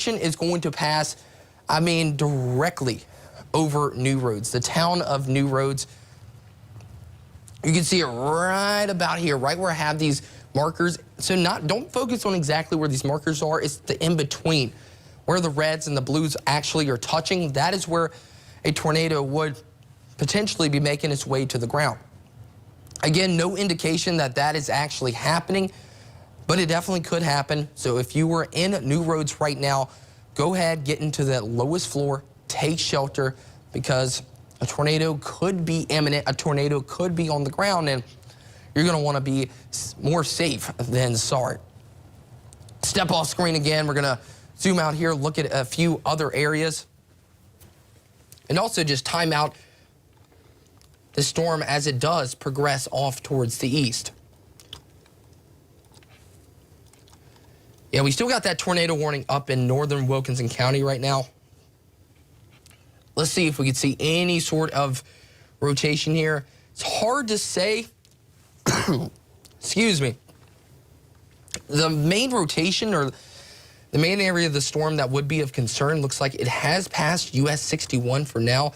is going to pass, I mean, directly over New Roads, the town of New Roads. You can see it right about here, right where I have these markers. So don't focus on exactly where these markers are. It's the in-between, where the reds and the blues actually are touching. That is where a tornado would potentially be making its way to the ground. Again, no indication that that is actually happening, but it definitely could happen. So if you were in New Roads right now, go ahead, get into that lowest floor, take shelter, because a tornado could be imminent. A tornado could be on the ground, and you're going to want to be more safe than sorry. Step off screen again. We're going to zoom out here, look at a few other areas, and also just time out the storm as it does progress off towards the east. Yeah, we still got that tornado warning up in northern Wilkinson County right now. Let's see if we can see any sort of rotation here. It's hard to say. Excuse me. The main rotation, or the main area of the storm that would be of concern, looks like it has passed US 61 for now.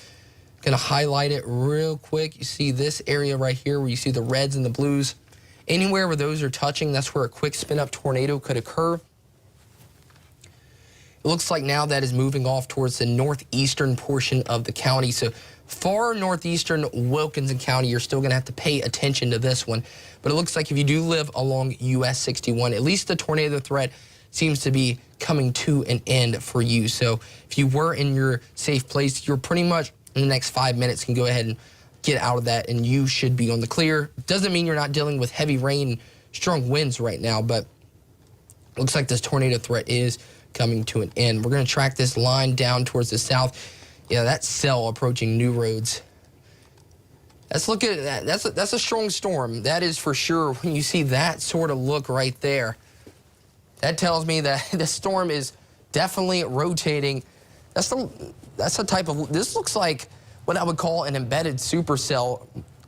Going to highlight it real quick. You see this area right here where you see the reds and the blues. Anywhere where those are touching, that's where a quick spin-up tornado could occur. It looks like now that is moving off towards the northeastern portion of the county. So far northeastern Wilkinson County, you're still going to have to pay attention to this one. But it looks like if you do live along US 61, at least the tornado threat seems to be coming to an end for you. So if you were in your safe place, you're pretty much in the next 5 minutes can go ahead and get out of that, and you should be on the clear. Doesn't mean you're not dealing with heavy rain, strong winds right now, but looks like this tornado threat is coming to an end. We're going to track this line down towards the south. Yeah, that cell approaching New Roads. Let's look at that. That's a strong storm. That is for sure. When you see that sort of look right there, that tells me that the storm is definitely rotating. That's the type of, this looks like what I would call an embedded supercell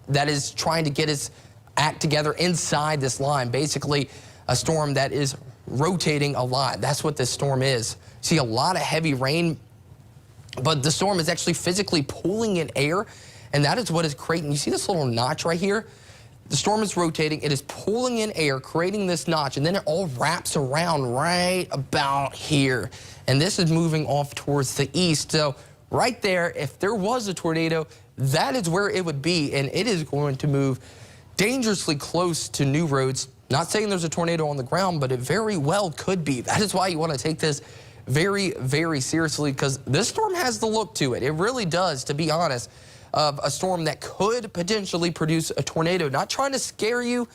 that is trying to get its act together inside this line. Basically, a storm that is rotating a lot. That's what this storm is. See a lot of heavy rain, but the storm is actually physically pulling in air, and that is what is creating. You see this little notch right here? The storm is rotating. It is pulling in air, creating this notch, and then it all wraps around right about here. And this is moving off towards the east. So right there, if there was a tornado, that is where it would be, and it is going to move dangerously close to New Roads. Not saying there's a tornado on the ground, but it very well could be. That is why you want to take this very, very seriously, because this storm has the look to it. It really does, to be honest, of a storm that could potentially produce a tornado. Not trying to scare you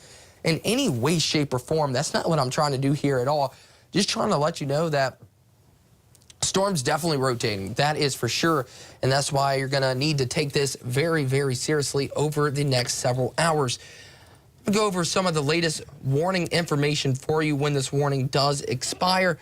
in any way, shape, or form. That's not what I'm trying to do here at all. Just trying to let you know that storm's definitely rotating. That is for sure, and that's why you're going to need to take this very, very seriously over the next several hours. We'll go over some of the latest warning information for you when this warning does expire.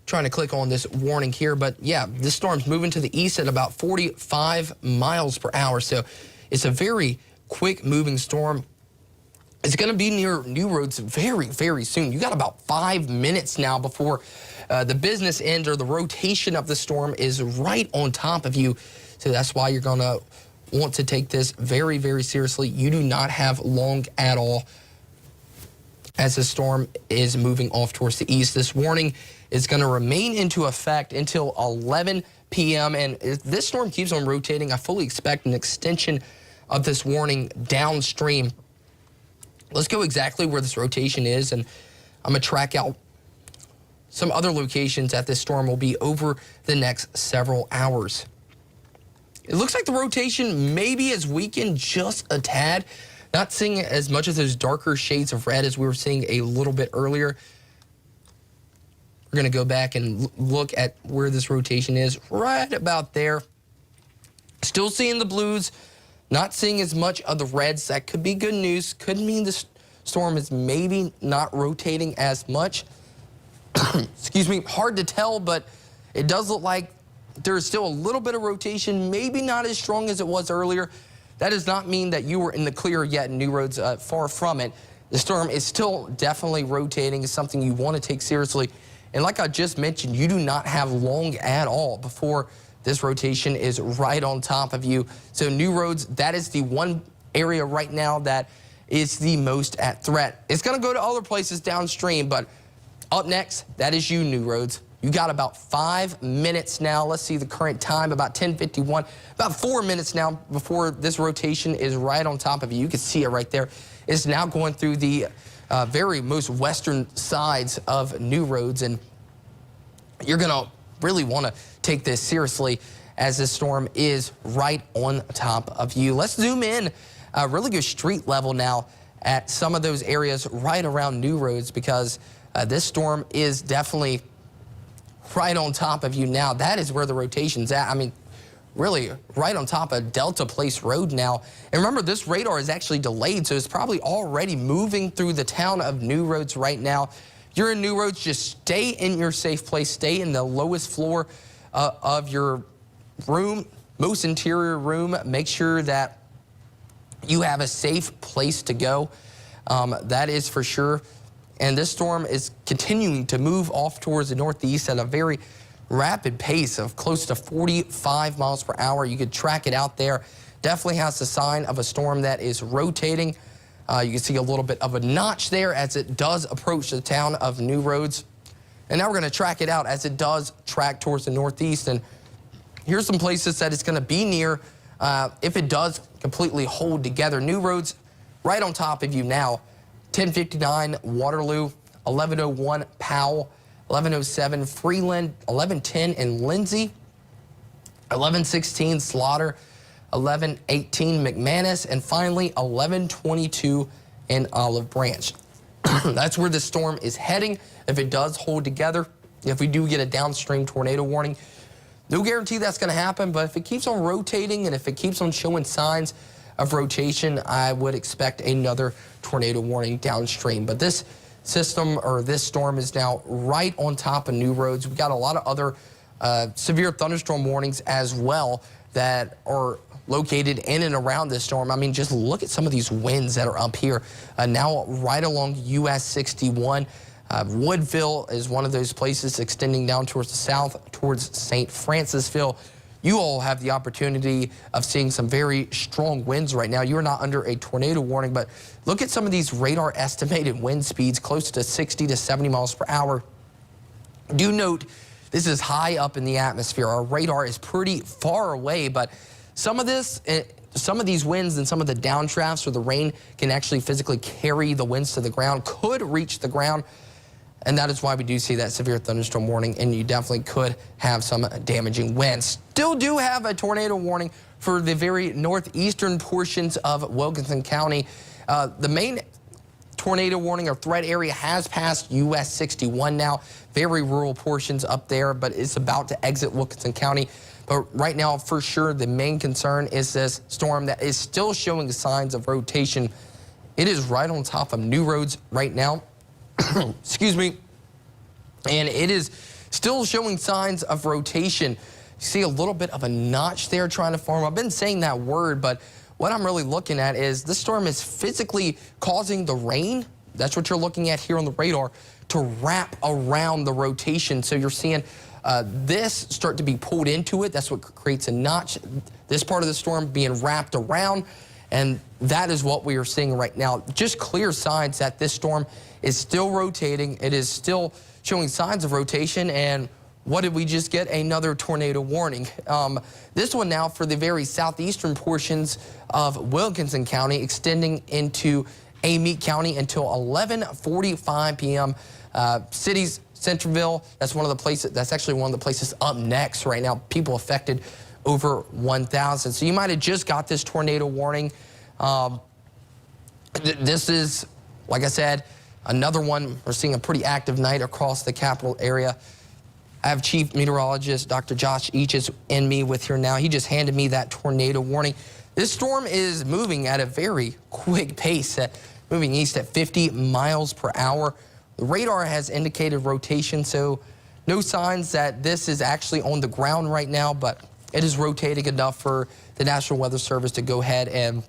Trying to click on this warning here, but yeah, this storm's moving to the east at about 45 miles per hour, so it's a very quick moving storm. It's going to be near New Roads very, very soon. You got about 5 minutes now before the business end, or the rotation of the storm is right on top of you. So that's why you're going to want to take this very, very seriously. You do not have long at all as the storm is moving off towards the east. This warning is going to remain into effect until 11 p.m. And if this storm keeps on rotating, I fully expect an extension of this warning downstream. Let's go exactly where this rotation is, and I'm going to track out some other locations that this storm will be over the next several hours. It looks like the rotation maybe has weakened just a tad. Not seeing as much of those darker shades of red as we were seeing a little bit earlier. We're going to go back and look at where this rotation is, right about there. Still seeing the blues. Not seeing as much of the reds. That could be good news. Could mean the storm is maybe not rotating as much. Excuse me, hard to tell, but it does look like there is still a little bit of rotation, maybe not as strong as it was earlier. That does not mean that you were in the clear yet in New Roads, far from it. the storm is still definitely rotating. It's something you want to take seriously. And like I just mentioned, you do not have long at all before this rotation is right on top of you. So new roads, that is the one area right now that is the most at threat. It's going to go to other places downstream, but up next, that is you, new roads. You got about 5 minutes now. Let's see the current time, about 10:51. About 4 minutes now before this rotation is right on top of you. You can see it right there. It's now going through the very most western sides of new roads, and you're going to really want to take this seriously as this storm is right on top of you. Let's zoom in, really go street level now at some of those areas right around new roads, because this storm is definitely right on top of you now. That is where the rotation's at. I mean, really right on top of Delta Place Road now. And remember, this radar is actually delayed, so it's probably already moving through the town of New Roads right now. You're in New Roads, just stay in your safe place. Stay in the lowest floor of your room, most interior room. Make sure that you have a safe place to go. That is for sure. And this storm is continuing to move off towards the northeast at a very rapid pace of close to 45 miles per hour. You could track it out there. Definitely has the sign of a storm that is rotating. You can see a little bit of a notch there as it does approach the town of New Roads. And now we're going to track it out as it does track towards the northeast. And here's some places that it's going to be near if it does completely hold together. New Roads right on top of you now. 10:59 Waterloo, 11:01 Powell, 11:07 Freeland, 11:10 in Lindsay, 11:16 Slaughter, 11:18 McManus, and finally 11:22 in Olive Branch. That's where the storm is heading if it does hold together. If we do get a downstream tornado warning, no guarantee that's going to happen, but if it keeps on rotating and if it keeps on showing signs of rotation, I would expect another tornado warning downstream. But this system, or this storm, is now right on top of New Roads. We've got a lot of other severe thunderstorm warnings as well that are located in and around this storm. I mean, just look at some of these winds that are up here now right along US 61. Woodville is one of those places extending down towards the south, towards St. Francisville. You all have the opportunity of seeing some very strong winds right now. You're not under a tornado warning, but look at some of these radar estimated wind speeds, close to 60 to 70 miles per hour. Do note, this is high up in the atmosphere. Our radar is pretty far away, but some of these winds and some of the downdrafts or the rain can actually physically carry the winds to the ground, could reach the ground. And that is why we do see that severe thunderstorm warning, and you definitely could have some damaging winds. Still do have a tornado warning for the very northeastern portions of Wilkinson County. The main tornado warning or threat area has passed US 61 now. Very rural portions up there, but it's about to exit Wilkinson County. But right now, for sure, the main concern is this storm that is still showing signs of rotation. It is right on top of New Roads right now. Excuse me. And it is still showing signs of rotation. You see a little bit of a notch there trying to form. I've been saying that word, but what I'm really looking at is this storm is physically causing the rain. That's what you're looking at here on the radar, to wrap around the rotation. So you're seeing this start to be pulled into it. That's what creates a notch. This part of the storm being wrapped around. And that is what we are seeing right now. Just clear signs that this storm is still rotating. It is still showing signs of rotation. And what did we just get? Another tornado warning. This one now for the very southeastern portions of Wilkinson County, extending into Amite County until 11:45 p.m. Cities, Centerville, that's actually one of the places up next right now. People affected over 1,000. So you might have just got this tornado warning. This is, like I said, another one. We're seeing a pretty active night across the capital area. I have Chief Meteorologist Dr. Josh Eaches in me with here now. He just handed me that tornado warning. This storm is moving at a very quick pace, moving east at 50 miles per hour. The radar has indicated rotation, so no signs that this is actually on the ground right now, but it is rotating enough for the National Weather Service to go ahead and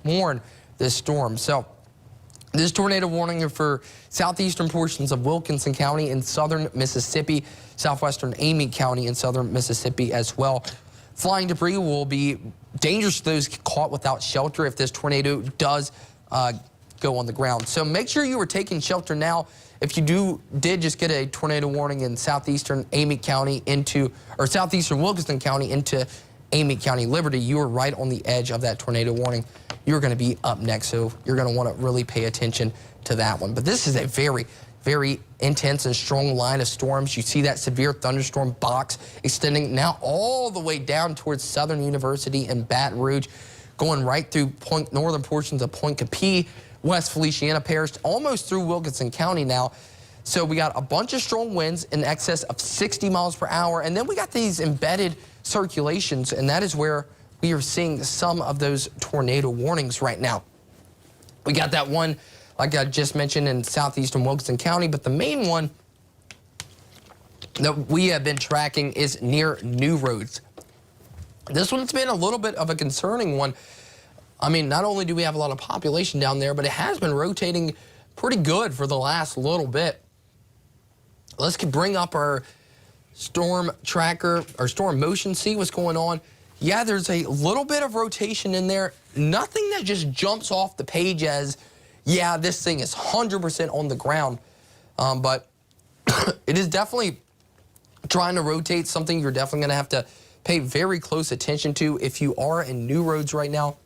warn this storm. So This tornado warning for southeastern portions of Wilkinson County in southern Mississippi, southwestern Amite County in southern Mississippi as well. Flying debris will be dangerous to those caught without shelter if this tornado does go on the ground. So make sure you are taking shelter now. If you did just get a tornado warning in southeastern Amite County or southeastern Wilkinson County into Amite County, Liberty, you are right on the edge of that tornado warning. You're going to be up next, so you're going to want to really pay attention to that one. But this is a very, very intense and strong line of storms. You see that severe thunderstorm box extending now all the way down towards Southern University and Baton Rouge, going right through northern portions of Pointe Coupee, West Feliciana Parish, almost through Wilkinson County now. So we got a bunch of strong winds in excess of 60 miles per hour, and then we got these embedded circulations, and that is where we are seeing some of those tornado warnings right now. We got that one, like I just mentioned, in southeastern Wilkinson County, but the main one that we have been tracking is near New Roads. This one's been a little bit of a concerning one. I mean, not only do we have a lot of population down there, but it has been rotating pretty good for the last little bit. Let's bring up our storm tracker, our storm motion, see what's going on. Yeah, there's a little bit of rotation in there. Nothing that just jumps off the page as, yeah, this thing is 100% on the ground. But it is definitely trying to rotate, something you're definitely going to have to pay very close attention to if you are in New Roads right now.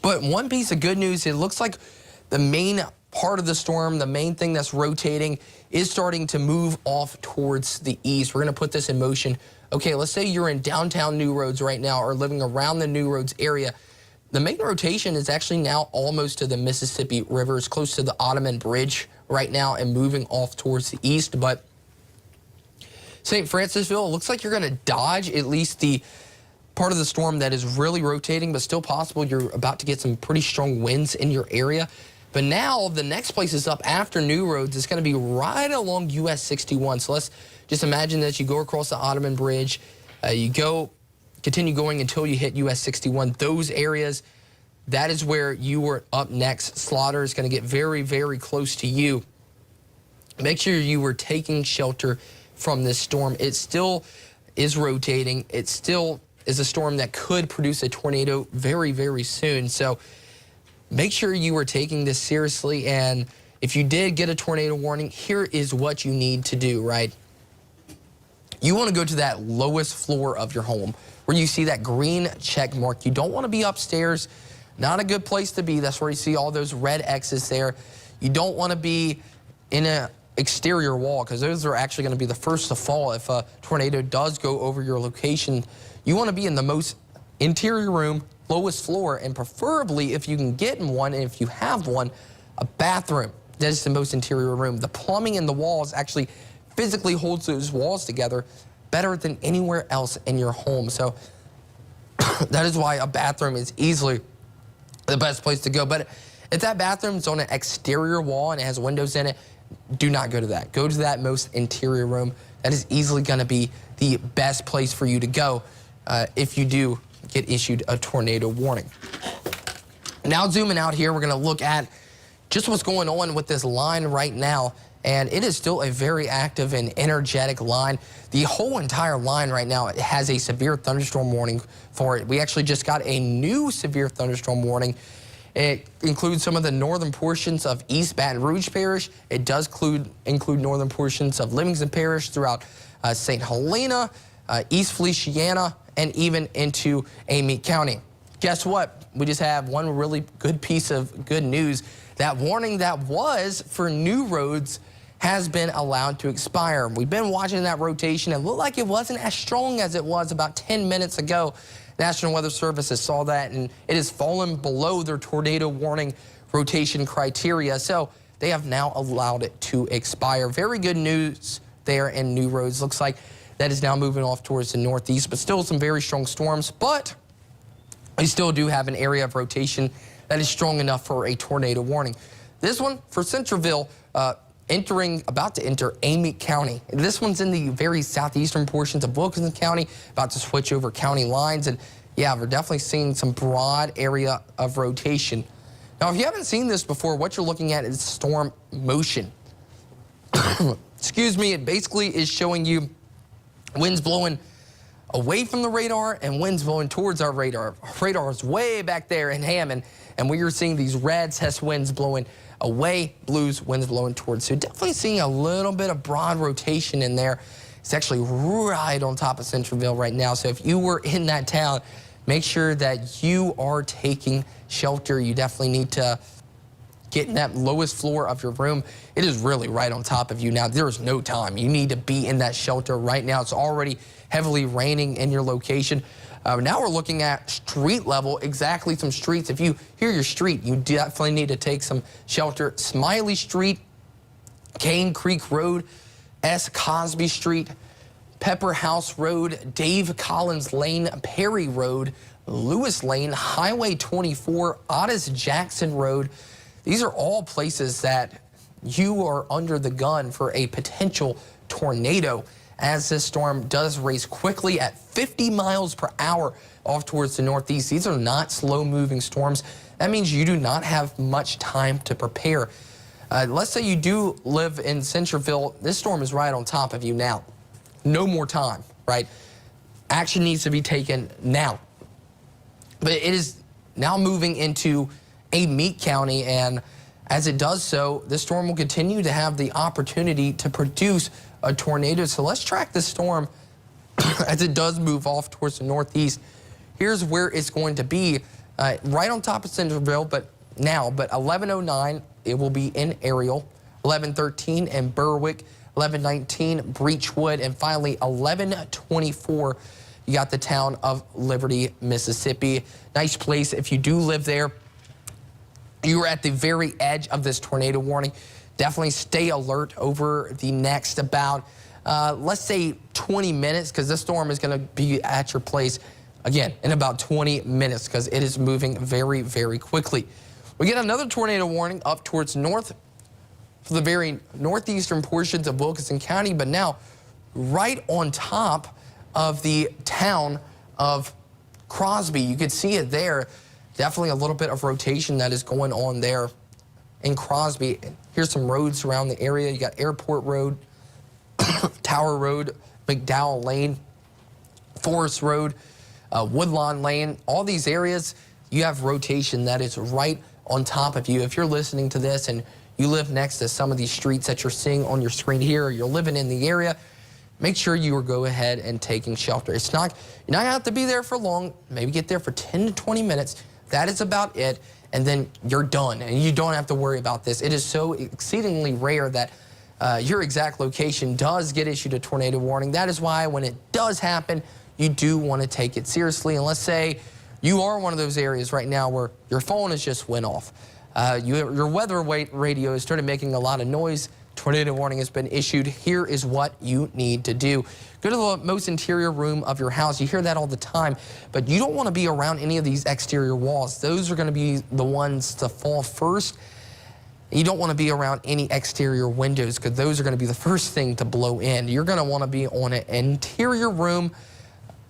But one piece of good news, it looks like the main part of the storm, the main thing that's rotating, is starting to move off towards the east. We're going to put this in motion. Okay, let's say you're in downtown New Roads right now or living around the New Roads area. The main rotation is actually now almost to the Mississippi River. It's close to the Ottoman Bridge right now and moving off towards the east. But St. Francisville, it looks like you're going to dodge at least the part of the storm that is really rotating, but still possible you're about to get some pretty strong winds in your area. But now the next place is up after New Roads. It's going to be right along US 61. So let's just imagine that you go across the Ottoman Bridge, continue going until you hit US 61. Those areas, that is where you are up next. Slaughter is going to get very, very close to you. Make sure you are taking shelter from this storm. It still is rotating. It still is a storm that could produce a tornado very, very soon. So make sure you are taking this seriously. And if you did get a tornado warning, here is what you need to do, right? You want to go to that lowest floor of your home where you see that green check mark. You don't want to be upstairs. Not a good place to be. That's where you see all those red X's there. You don't want to be in an exterior wall because those are actually going to be the first to fall if a tornado does go over your location. You want to be in the most interior room, lowest floor, and preferably, if you can get in one, and if you have one, a bathroom. That is the most interior room. The plumbing in the walls actually physically holds those walls together better than anywhere else in your home. So that is why a bathroom is easily the best place to go. But if that bathroom is on an exterior wall and it has windows in it, do not go to that. Go to that most interior room. That is easily going to be the best place for you to go if you do get issued a tornado warning. Now zooming out here, we're going to look at just what's going on with this line right now. And it is still a very active and energetic line. The whole entire line right now has a severe thunderstorm warning for it. We actually just got a new severe thunderstorm warning. It includes some of the northern portions of East Baton Rouge Parish. It does include northern portions of Livingston Parish throughout St. Helena, East Feliciana, and even into Amite County. Guess what? We just have one really good piece of good news. That warning that was for New Roads has been allowed to expire. We've been watching that rotation. It looked like it wasn't as strong as it was about 10 minutes ago. National Weather Service saw that, and it has fallen below their tornado warning rotation criteria. So they have now allowed it to expire. Very good news there in New Roads. Looks like that is now moving off towards the northeast, but still some very strong storms. But we still do have an area of rotation that is strong enough for a tornado warning. This one for Centralville, about to enter Amite County. This one's in the very southeastern portions of Wilkinson County, about to switch over county lines. And yeah, we're definitely seeing some broad area of rotation. Now, if you haven't seen this before, what you're looking at is storm motion. Excuse me, it basically is showing you winds blowing away from the radar and winds blowing towards our radar. Our radar is way back there in Hammond, and we are seeing these reds, hess winds blowing away, blues winds blowing towards. So definitely seeing a little bit of broad rotation in there. It's actually right on top of Centralville right now. So if you were in that town, make sure that you are taking shelter. You definitely need to get in that lowest floor of your room. It is really right on top of you now. There is no time. You need to be in that shelter right now. It's already heavily raining in your location. Now we're looking at street level, exactly some streets. If you hear your street, you definitely need to take some shelter. Smiley Street, Cane Creek Road, S. Cosby Street, Pepper House Road, Dave Collins Lane, Perry Road, Lewis Lane, Highway 24, Otis Jackson Road. These are all places that you are under the gun for a potential tornado, as this storm does race quickly at 50 miles per hour off towards the northeast. These are not slow-moving storms. That means you do not have much time to prepare. Let's say you do live in Centralville. This storm is right on top of you now. No more time, right? Action needs to be taken now. But it is now moving into Amite County, and as it does so, this storm will continue to have the opportunity to produce a tornado. So let's track this storm as it does move off towards the northeast. Here's where it's going to be, right on top of Centralville, but 11:09, it will be in Ariel, 11:13 in Berwick, 11:19 Breachwood, and finally 11:24, you got the town of Liberty, Mississippi. Nice place if you do live there. You are at the very edge of this tornado warning. Definitely stay alert over the next about, let's say 20 minutes, because this storm is going to be at your place, again, in about 20 minutes, because it is moving very, very quickly. We get another tornado warning up towards north, for the very northeastern portions of Wilkinson County, but now right on top of the town of Crosby. You could see it there. Definitely a little bit of rotation that is going on there in Crosby. Here's some roads around the area. You got Airport Road, Tower Road, McDowell Lane, Forest Road, Woodlawn Lane. All these areas, you have rotation that is right on top of you. If you're listening to this and you live next to some of these streets that you're seeing on your screen here, or you're living in the area, make sure you go ahead and taking shelter. You're not going to have to be there for long. Maybe get there for 10 to 20 minutes. That is about it, and then you're done, and you don't have to worry about this. It is so exceedingly rare that your exact location does get issued a tornado warning. That is why when it does happen, you do want to take it seriously. And let's say you are one of those areas right now where your phone has just went off. Your weather radio has started making a lot of noise. Tornado warning has been issued. Here is what you need to do. Go to the most interior room of your house. You hear that all the time, but you don't want to be around any of these exterior walls. Those are going to be the ones to fall first. You don't want to be around any exterior windows, because those are going to be the first thing to blow in. You're going to want to be on an interior room,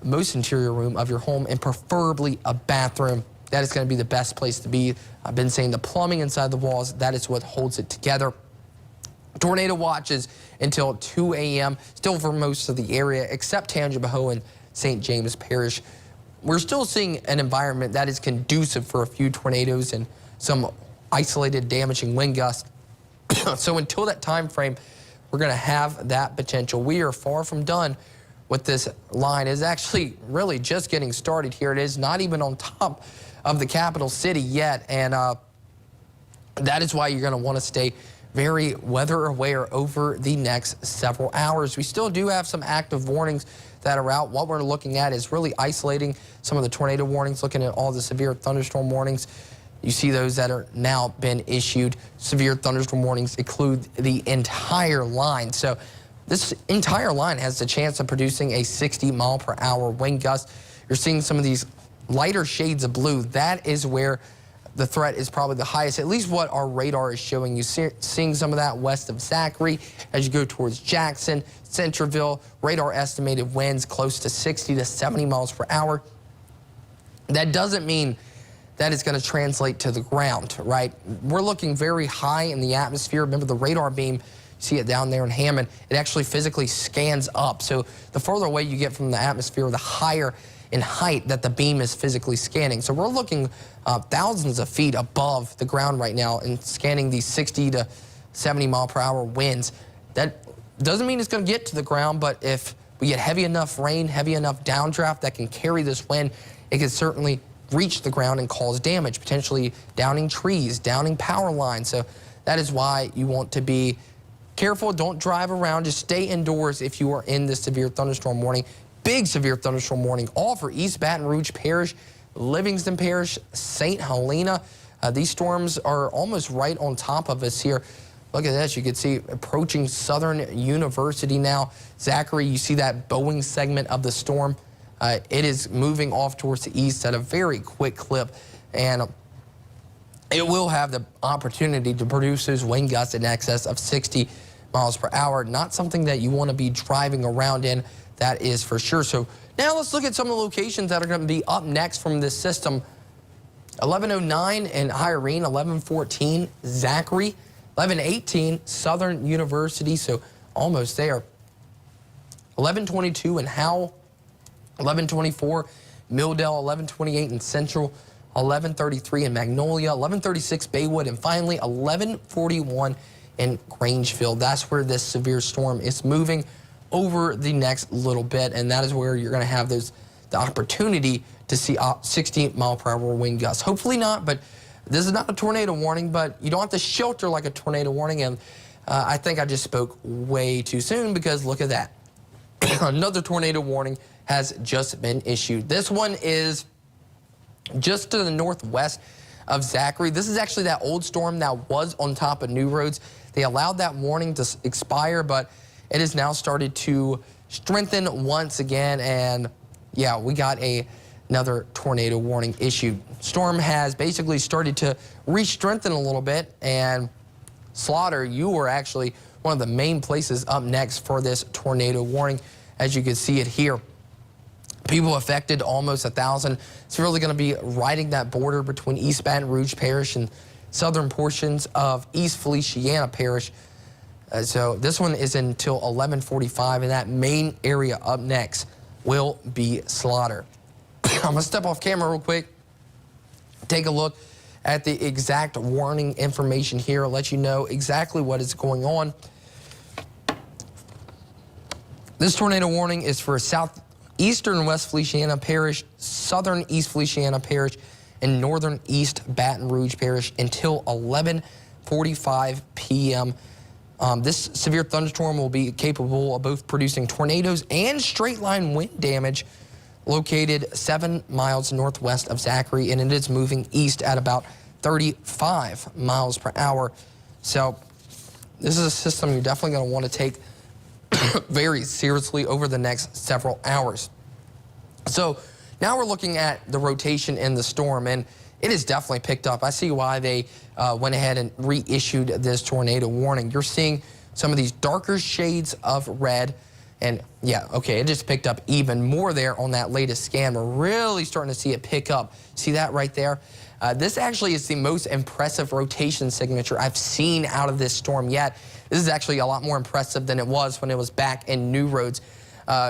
most interior room of your home, and preferably a bathroom. That is going to be the best place to be. I've been saying the plumbing inside the walls, that is what holds it together. Tornado watches until 2 a.m. still for most of the area, except Tangipahoa and St. James Parish. We're still seeing an environment that is conducive for a few tornadoes and some isolated damaging wind gusts. So until that time frame, we're going to have that potential. We are far from done with this line. It's actually really just getting started here. It is not even on top of the capital city yet, and that is why you're going to want to stay very weather aware over the next several hours. We still do have some active warnings that are out. What we're looking at is really isolating some of the tornado warnings, looking at all the severe thunderstorm warnings. You see those that are now been issued. Severe thunderstorm warnings include the entire line. So this entire line has the chance of producing a 60-mile-per-hour wind gust. You're seeing some of these lighter shades of blue. That is where the threat is probably the highest, at least what our radar is showing you. Seeing some of that west of Zachary as you go towards Jackson, Centralville. Radar estimated winds close to 60 to 70 miles per hour. That doesn't mean that is going to translate to the ground, right? We're looking very high in the atmosphere. Remember the radar beam, see it down there in Hammond, it actually physically scans up. So the further away you get from the atmosphere, the higher in height that the beam is physically scanning. So we're looking thousands of feet above the ground right now and scanning these 60 to 70 mile per hour winds. That doesn't mean it's going to get to the ground, but if we get heavy enough rain, heavy enough downdraft that can carry this wind, it can certainly reach the ground and cause damage, potentially downing trees, downing power lines. So that is why you want to be careful. Don't drive around. Just stay indoors if you are in this severe thunderstorm warning. Big severe thunderstorm warning, all for East Baton Rouge Parish, Livingston Parish, St. Helena. These storms are almost right on top of us here. Look at this. You can see approaching Southern University now. Zachary, you see that Boeing segment of the storm. It is moving off towards the east at a very quick clip, and it will have the opportunity to produce those wind gusts in excess of 60 miles per hour. Not something that you want to be driving around in, that is for sure. So now let's look at some of the locations that are going to be up next from this system. 1109 in Hyrene, 1114 Zachary, 1118 Southern University, so almost there. 1122 in Howell, 1124 Milldale, 1128 in Central, 1133 in Magnolia, 1136 Baywood, and finally 1141 in Grangeville. That's where this severe storm is moving over the next little bit, and that is where you're going to have the opportunity to see 60 mile per hour wind gusts. Hopefully not, but this is not a tornado warning, but you don't have to shelter like a tornado warning, and I think I just spoke way too soon because look at that. Another tornado warning has just been issued. This one is just to the northwest of Zachary. This is actually that old storm that was on top of New Roads. They allowed that warning to expire, but it has now started to strengthen once again, and yeah, we got another tornado warning issued. Storm has basically started to re-strengthen a little bit, and Slaughter, you were actually one of the main places up next for this tornado warning, as you can see it here. People affected, almost 1,000. It's really going to be riding that border between East Baton Rouge Parish and southern portions of East Feliciana Parish. So this one is until 11:45, and that main area up next will be Slaughter. I'm going to step off camera real quick, take a look at the exact warning information here, let you know exactly what is going on. This tornado warning is for southeastern West Feliciana Parish, southern East Feliciana Parish, and northern East Baton Rouge Parish until 11:45 p.m. This severe thunderstorm will be capable of both producing tornadoes and straight-line wind damage located 7 miles northwest of Zachary, and it is moving east at about 35 miles per hour. So this is a system you're definitely going to want to take very seriously over the next several hours. So now we're looking at the rotation in the storm, and it is definitely picked up. I see why they went ahead and reissued this tornado warning. You're seeing some of these darker shades of red, and yeah, okay, it just picked up even more there on that latest scan. We're really starting to see it pick up. See that right there? This actually is the most impressive rotation signature I've seen out of this storm yet. This is actually a lot more impressive than it was when it was back in New Roads.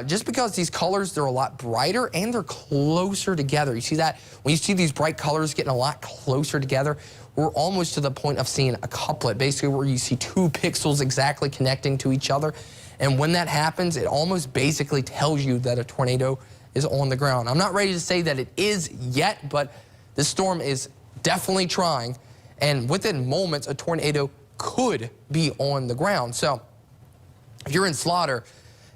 Just because these colors, they're a lot brighter and they're closer together. You see that? When you see these bright colors getting a lot closer together, we're almost to the point of seeing a couplet, basically where you see 2 pixels exactly connecting to each other. And when that happens, it almost basically tells you that a tornado is on the ground. I'm not ready to say that it is yet, but this storm is definitely trying. And within moments, a tornado could be on the ground. So if you're in Slaughter,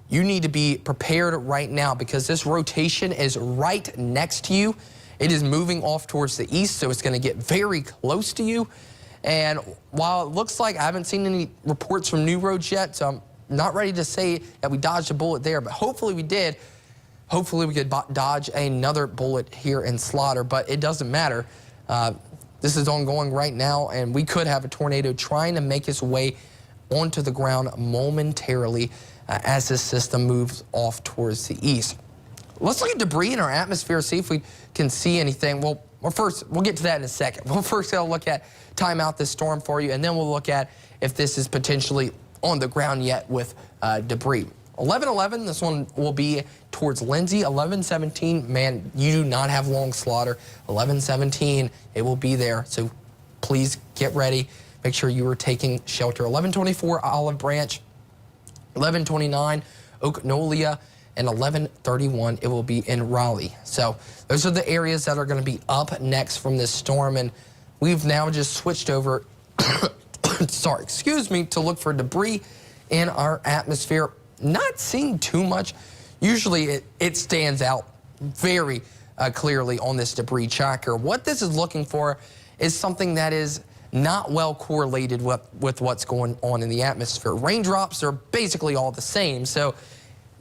you need to be prepared right now because this rotation is right next to you. It is moving off towards the east, so it's going to get very close to you. And while it looks like I haven't seen any reports from New Roads yet, so I'm not ready to say that we dodged a bullet there, but hopefully we did. Hopefully we could dodge another bullet here in Slaughter, but it doesn't matter. This is ongoing right now, and we could have a tornado trying to make its way onto the ground momentarily as this system moves off towards the east. Let's look at debris in our atmosphere, see if we can see anything. Well, well, first, we'll get to that in a second. We'll first go look at time out this storm for you, and then we'll look at if this is potentially on the ground yet with debris. 11:11, this one will be towards Lindsay. 11:17, man, you do not have long slaughter. 11:17, it will be there, so please get ready. Make sure you are taking shelter. 11:24, Olive Branch. 11:29, Oaknolia. And 11:31, it will be in Raleigh. So those are the areas that are going to be up next from this storm. And we've now just switched over, sorry, excuse me, to look for debris in our atmosphere. Not seeing too much. Usually it stands out very clearly on this debris tracker. What this is looking for is something that is not well correlated with what's going on in the atmosphere. Raindrops are basically all the same. So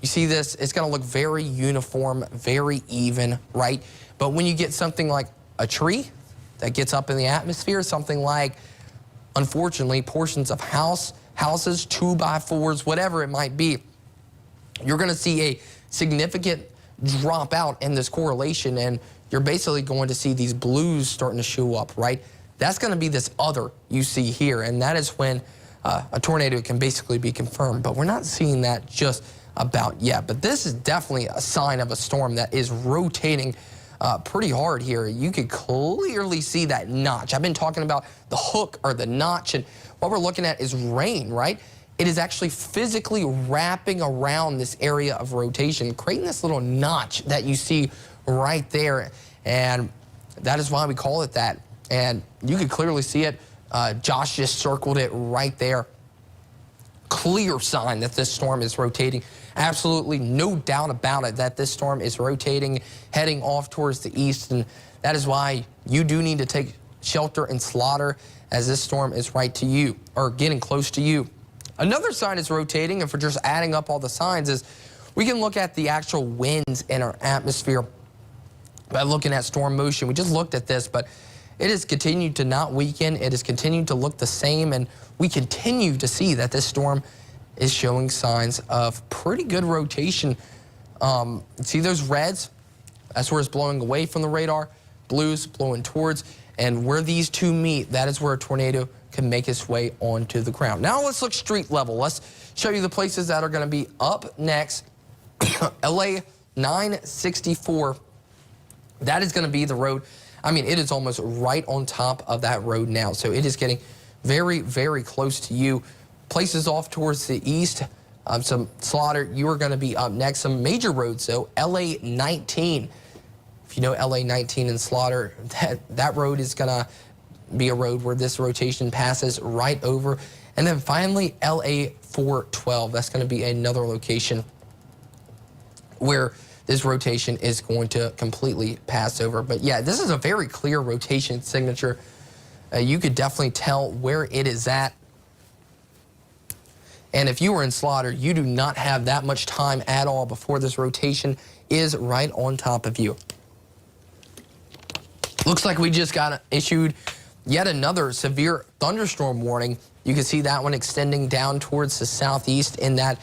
you see this, it's going to look very uniform, very even, right? But when you get something like a tree that gets up in the atmosphere, something like, unfortunately, portions of houses, 2x4s, whatever it might be, you're going to see a significant drop out in this correlation, and you're basically going to see these blues starting to show up, right? That's going to be this other you see here, and that is when a tornado can basically be confirmed. But we're not seeing that just about yet. But this is definitely a sign of a storm that is rotating pretty hard here. You can clearly see that notch. I've been talking about the hook or the notch, and what we're looking at is rain, right? It is actually physically wrapping around this area of rotation, creating this little notch that you see right there. And that is why we call it that. And you can clearly see it. Josh just circled it right there. Clear sign that this storm is rotating. Absolutely no doubt about it that this storm is rotating, heading off towards the east, and that is why you do need to take shelter and slaughter as this storm is right to you, or getting close to you. Another sign is rotating, and for just adding up all the signs, is we can look at the actual winds in our atmosphere by looking at storm motion. We just looked at this, but it has continued to not weaken. It has continued to look the same, and we continue to see that this storm is showing signs of pretty good rotation. See those reds? That's where it's blowing away from the radar. Blues blowing towards, and where these two meet, that is where a tornado can make its way onto the ground. Now let's look street level. Let's show you the places that are going to be up next. LA 964. That is going to be the road. I mean, it is almost right on top of that road now. So it is getting very, very close to you. Places off towards the east, some slaughter, you are going to be up next. Some major roads, though, LA 19. If you know LA 19 and slaughter, that road is going to be a road where this rotation passes right over. And then finally, LA 412. That's going to be another location where this rotation is going to completely pass over. But yeah, this is a very clear rotation signature. You could definitely tell where it is at. And if you were in slaughter, you do not have that much time at all before this rotation is right on top of you. Looks like we just got issued yet another severe thunderstorm warning. You can see that one extending down towards the southeast in that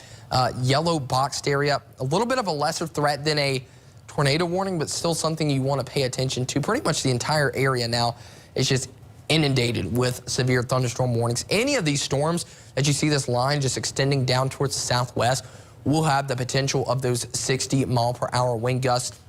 yellow boxed area. A little bit of a lesser threat than a tornado warning, but still something you want to pay attention to. Pretty much the entire area now is just inundated with severe thunderstorm warnings. Any of these storms that you see this line just extending down towards the southwest will have the potential of those 60-mile-per-hour wind gusts.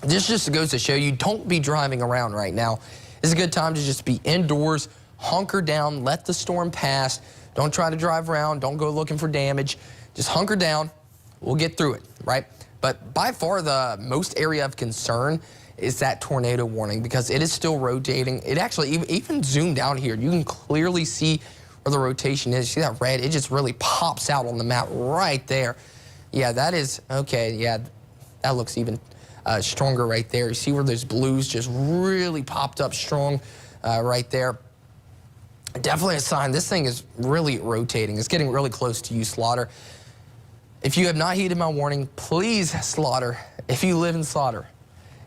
This just goes to show you, don't be driving around right now. It's a good time to just be indoors, hunker down, let the storm pass. Don't try to drive around. Don't go looking for damage. Just hunker down. We'll get through it, right? But by far the most area of concern is that tornado warning, because it is still rotating. It actually, even zoomed out here, you can clearly see where the rotation is. See that red? It just really pops out on the map right there. Yeah, that is, okay, yeah, that looks even stronger right there. You see where those blues just really popped up strong right there. Definitely a sign this thing is really rotating. It's getting really close to you, slaughter. If you have not heeded my warning, please, slaughter, if you live in slaughter,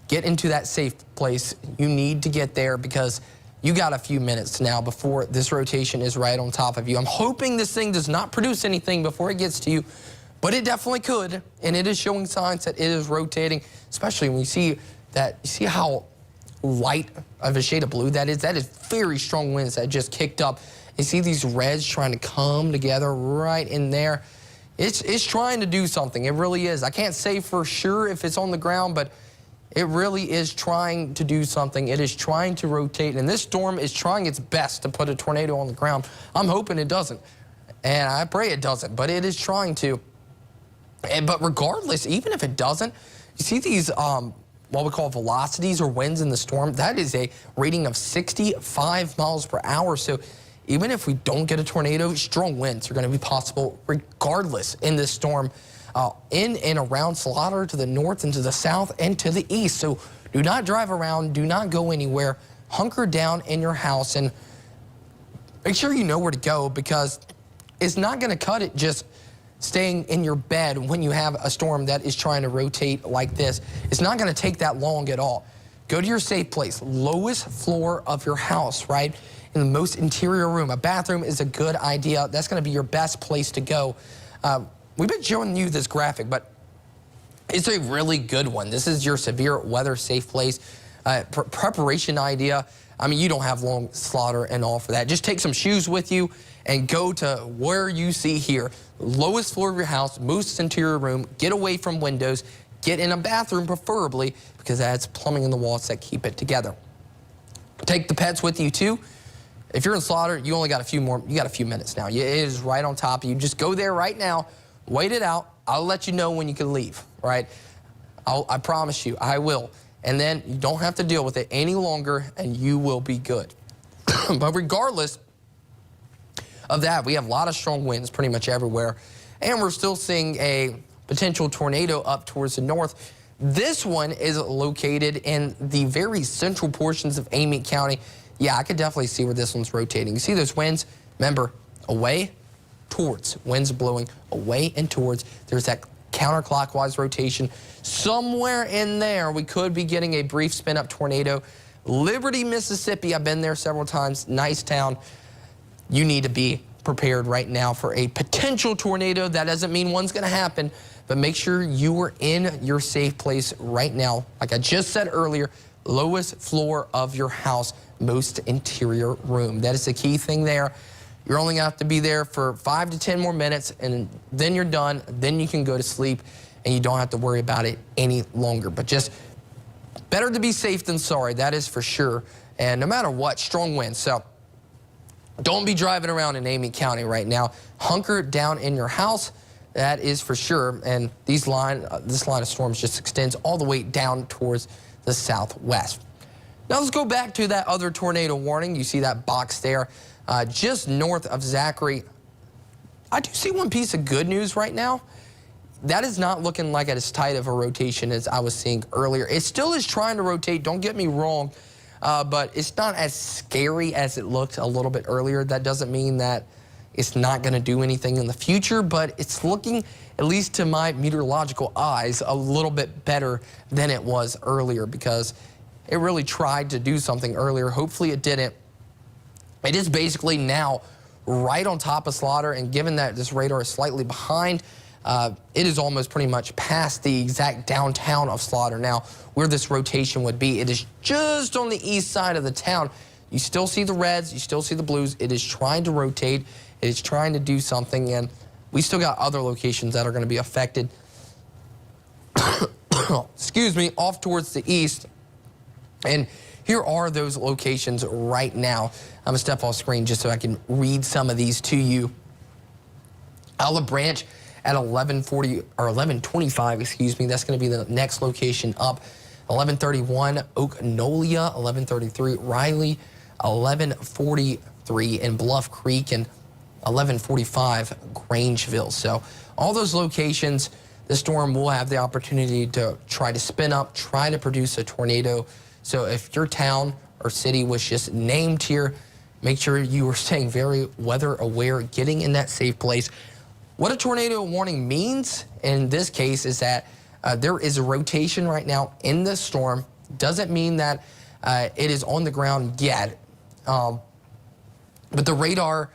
get into that safe place. You need to get there because you got a few minutes now before this rotation is right on top of you. I'm hoping this thing does not produce anything before it gets to you, but it definitely could, and it is showing signs that it is rotating, especially when you see that, you see how light of a shade of blue that is very strong winds that just kicked up. You see these reds trying to come together right in there. It's trying to do something. It really is. I can't say for sure if it's on the ground, but it really is trying to do something. It is trying to rotate, and this storm is trying its best to put a tornado on the ground. I'm hoping it doesn't, and I pray it doesn't, but it is trying to. But regardless, even if it doesn't, you see these what we call velocities or winds in the storm. That is a rating of 65 miles per hour. So even if we don't get a tornado, strong winds are going to be possible regardless in this storm in and around Slaughter, to the north and to the south and to the east. So do not drive around. Do not go anywhere. Hunker down in your house and make sure you know where to go, because it's not going to cut it just staying in your bed when you have a storm that is trying to rotate like this. It's not going to take that long at all. Go to your safe place, lowest floor of your house, right? In the most interior room. A bathroom is a good idea. That's going to be your best place to go. We've been showing you this graphic, but it's a really good one. This is your severe weather safe place. Preparation idea. I mean, you don't have long Slaughter and all for that. Just take some shoes with you and go to where you see here. Lowest floor of your house, most interior room. Get away from windows. Get in a bathroom preferably, because that's plumbing in the walls that keep it together. Take the pets with you too. If you're in Slaughter, you only got a few more. You got a few minutes now. It is right on top of you. Just go there right now. Wait it out. I'll let you know when you can leave, right? I promise you, I will. And then you don't have to deal with it any longer, and you will be good. But regardless of that, we have a lot of strong winds pretty much everywhere, and we're still seeing a potential tornado up towards the north. This one is located in the very central portions of Amite County. Yeah, I could definitely see where this one's rotating. You see those winds? Remember, away, towards. Winds blowing away and towards. There's that counterclockwise rotation. Somewhere in there, we could be getting a brief spin-up tornado. Liberty, Mississippi, I've been there several times. Nice town. You need to be prepared right now for a potential tornado. That doesn't mean one's going to happen, but make sure you are in your safe place right now. Like I just said earlier, lowest floor of your house, most interior room. That is the key thing there. You're only going to have to be there for 5 to 10 more minutes, and then you're done. Then you can go to sleep, and you don't have to worry about it any longer. But just better to be safe than sorry, that is for sure. And no matter what, strong winds. So don't be driving around in Amite County right now. Hunker down in your house, that is for sure. And this line of storms just extends all the way down towards the southwest. Now let's go back to that other tornado warning. You see that box there just north of Zachary. I do see one piece of good news right now. That is not looking like as tight of a rotation as I was seeing earlier. It still is trying to rotate, don't get me wrong, but it's not as scary as it looked a little bit earlier. That doesn't mean that it's not going to do anything in the future, but it's looking, at least to my meteorological eyes, a little bit better than it was earlier, because it really tried to do something earlier. Hopefully it didn't. It is basically now right on top of Slaughter, and given that this radar is slightly behind, it is almost pretty much past the exact downtown of Slaughter now, where this rotation would be. It is just on the east side of the town. You still see the reds, you still see the blues. It is trying to rotate, it is trying to do something, and we still got other locations that are going to be affected. Excuse me, off towards the east. And here are those locations right now. I'm going to step off screen just so I can read some of these to you. Olive Branch at 11:40 or 11:25, excuse me. That's going to be the next location up. 11:31 Oaknolia, 11:33 Riley, 11:43 in Bluff Creek, and 11:45 Grangeville. So all those locations, the storm will have the opportunity to try to spin up, try to produce a tornado. So if your town or city was just named here, make sure you are staying very weather aware, getting in that safe place. What a tornado warning means in this case is that there is a rotation right now in the storm. Doesn't mean that it is on the ground yet, but the radar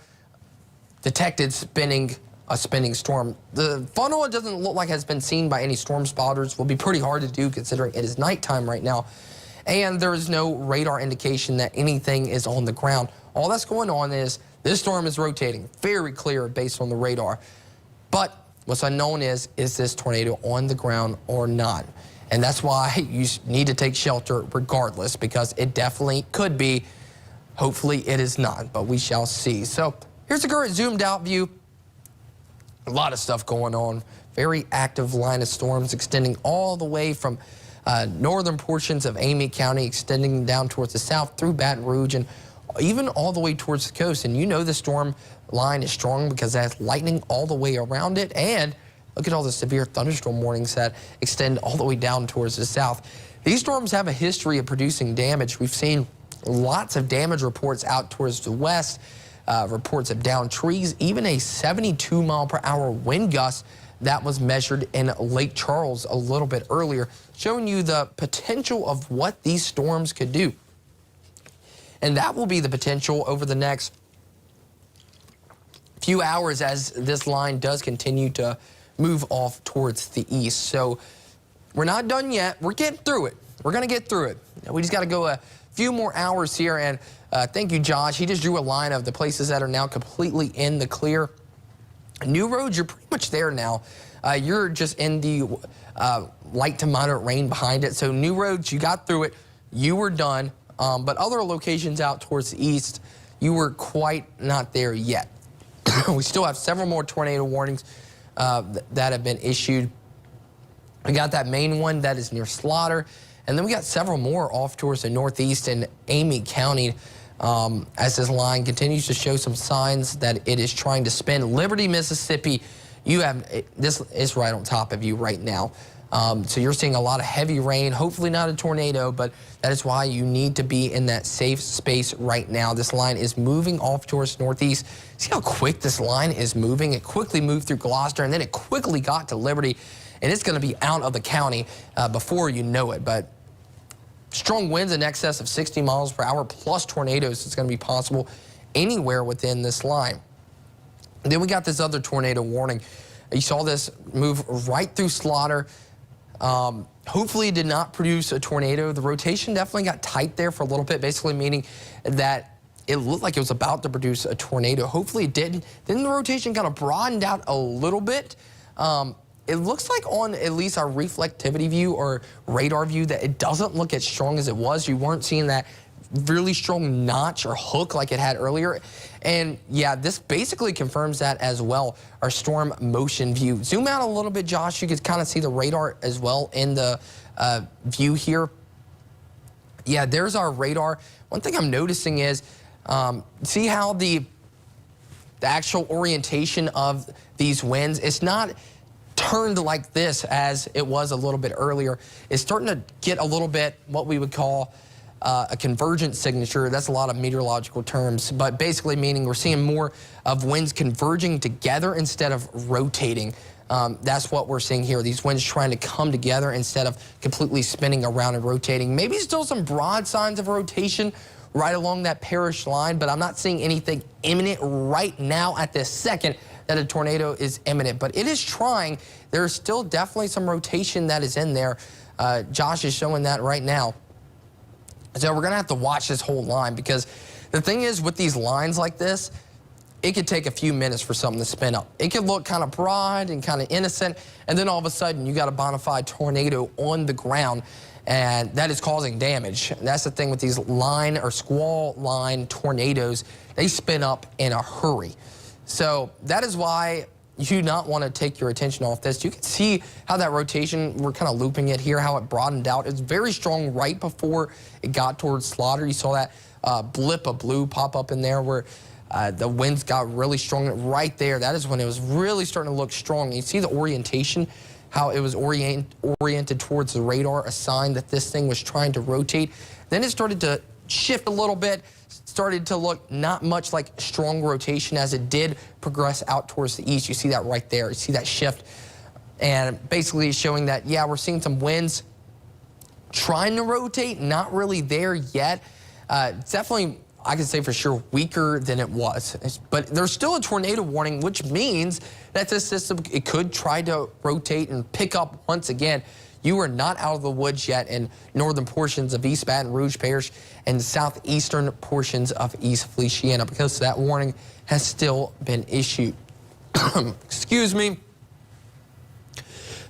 detected a spinning storm. The funnel, it doesn't look like has been seen by any storm spotters. Will be pretty hard to do considering it is nighttime right now. and there is no radar indication that anything is on the ground. All that's going on is this storm is rotating, very clear based on the radar. But what's unknown is this tornado on the ground or not? And that's why you need to take shelter regardless, because it definitely could be. Hopefully it is not, but we shall see. So here's a current zoomed out view. A lot of stuff going on. Very active line of storms extending all the way from northern portions of Amite County, extending down towards the south through Baton Rouge and even all the way towards the coast. And you know the storm line is strong because it has lightning all the way around it. And look at all the severe thunderstorm warnings that extend all the way down towards the south. These storms have a history of producing damage. We've seen lots of damage reports out towards the west, reports of downed trees, even a 72-mile-per-hour wind gust that was measured in Lake Charles a little bit earlier, showing you the potential of what these storms could do. And that will be the potential over the next few hours as this line does continue to move off towards the east. So we're not done yet. We're getting through it. We're going to get through it. We just got to go a few more hours here. And thank you, Josh. He just drew a line of the places that are now completely in the clear. New roads, you're pretty much there now. You're just in the light to moderate rain behind it. So new roads, you got through it. You were done. But other locations out towards the east, you were quite not there yet. We still have several more tornado warnings that have been issued. We got that main one that is near Slaughter. And then we got several more off towards the northeast in Amite County as this line continues to show some signs that it is trying to spin. Liberty, Mississippi, you have this is right on top of you right now. So you're seeing a lot of heavy rain, hopefully not a tornado, but that is why you need to be in that safe space right now. This line is moving off towards northeast. See how quick this line is moving? It quickly moved through Gloucester, and then it quickly got to Liberty, and it's going to be out of the county before you know it. But strong winds in excess of 60 miles per hour plus tornadoes is going to be possible anywhere within this line. And then we got this other tornado warning. You saw this move right through Slaughter. Hopefully it did not produce a tornado. The rotation definitely got tight there for a little bit, basically meaning that it looked like it was about to produce a tornado. Hopefully it didn't. Then the rotation kind of broadened out a little bit. It looks like on at least our reflectivity view or radar view that it doesn't look as strong as it was. You weren't seeing that really strong notch or hook like it had earlier. And yeah, this basically confirms that as well, our storm motion view. Zoom out a little bit, Josh. You could kind of see the radar as well in the view here. Yeah, there's our radar. One thing I'm noticing is, see how the actual orientation of these winds, it's not turned like this as it was a little bit earlier. It's starting to get a little bit what we would call a convergent signature. That's a lot of meteorological terms, but basically meaning we're seeing more of winds converging together instead of rotating. That's what we're seeing here. These winds trying to come together instead of completely spinning around and rotating. Maybe still some broad signs of rotation right along that parish line, but I'm not seeing anything imminent right now at this second that a tornado is imminent, but it is trying. There's still definitely some rotation that is in there. Josh is showing that right now. So we're going to have to watch this whole line, because the thing is with these lines like this, it could take a few minutes for something to spin up. It could look kind of broad and kind of innocent, and then all of a sudden you got a bona fide tornado on the ground, and that is causing damage. And that's the thing with these line or squall line tornadoes. They spin up in a hurry. So that is why you do not want to take your attention off this. You can see how that rotation, we're kind of looping it here, how it broadened out. It's very strong right before it got towards Slaughter. You saw that blip of blue pop up in there where the winds got really strong right there. That is when it was really starting to look strong. You see the orientation, how it was oriented towards the radar, a sign that this thing was trying to rotate. Then it started to shift a little bit, started to look not much like strong rotation as it did progress out towards the east. You see that right there. You see that shift. And basically showing that, yeah, we're seeing some winds trying to rotate, not really there yet. It's definitely, I can say for sure, weaker than it was. But there's still a tornado warning, which means that this system, it could try to rotate and pick up once again. you are not out of the woods yet in northern portions of East Baton Rouge Parish and southeastern portions of East Feliciana, because that warning has still been issued. Excuse me.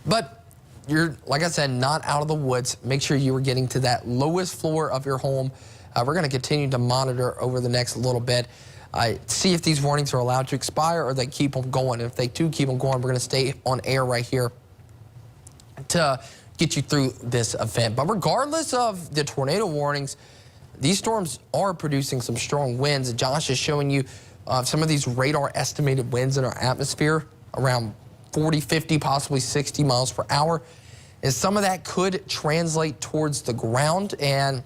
But you're, like I said, not out of the woods. Make sure you are getting to that lowest floor of your home. We're going to continue to monitor over the next little bit. See if these warnings are allowed to expire or they keep them going. If they do keep them going, we're going to stay on air right here to get you through this event. But regardless of the tornado warnings, these storms are producing some strong winds. Josh is showing you some of these radar estimated winds in our atmosphere, around 40, 50, possibly 60 miles per hour. And some of that could translate towards the ground, and